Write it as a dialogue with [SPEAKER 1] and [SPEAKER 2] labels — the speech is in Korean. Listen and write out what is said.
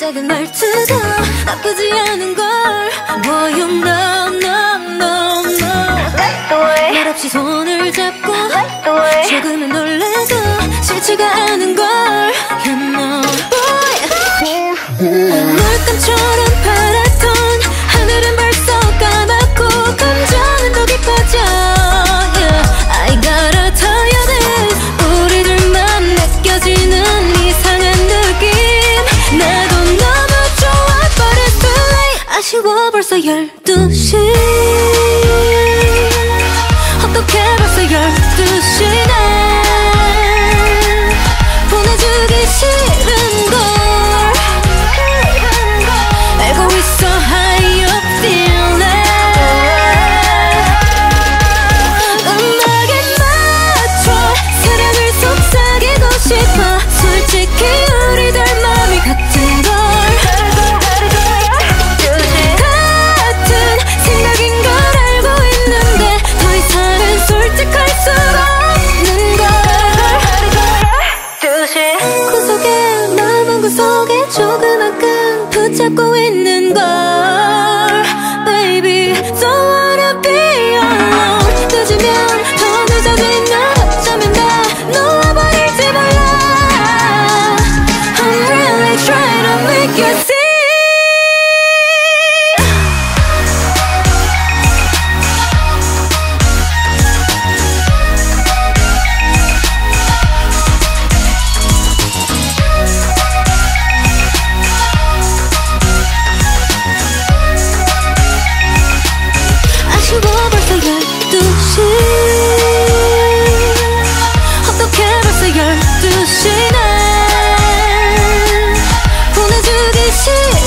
[SPEAKER 1] 작은 말투도 나쁘지 않은걸. Boy you know no no no. 말없이 손을 잡고 조금은 놀라도 싫지가 않은걸. You know boy 물감처럼 파랗던 하늘은 벌써 까맣고 감정은 더 깊어져. Yeah, I gotta tell you this. 우리들만 느껴지는 이상한 느낌 나도 너무 좋아 but it's too late. 아쉬워 벌써 12시. 어떡해 벌써 12시네. 보내주기 싫은걸. 알고 있어 how you feeling. 음악에 맞춰 사랑을 속삭이고 싶어. 솔직히 우리들 맘이 같은걸. 같은 생각인 걸 알고 있는데 더 이상은 솔직할 수가 없는 걸. 구석에 마음 구석에 조그맣게 붙잡고 있는 걸. Baby don't wanna be alone. 늦으면 더 늦어지면 어쩌면 다 놓아버릴지 몰라. I'm really trying to make you see. 아쉬워 벌써 12시. 어떡해 벌써 12시네. 보내주기 싫어.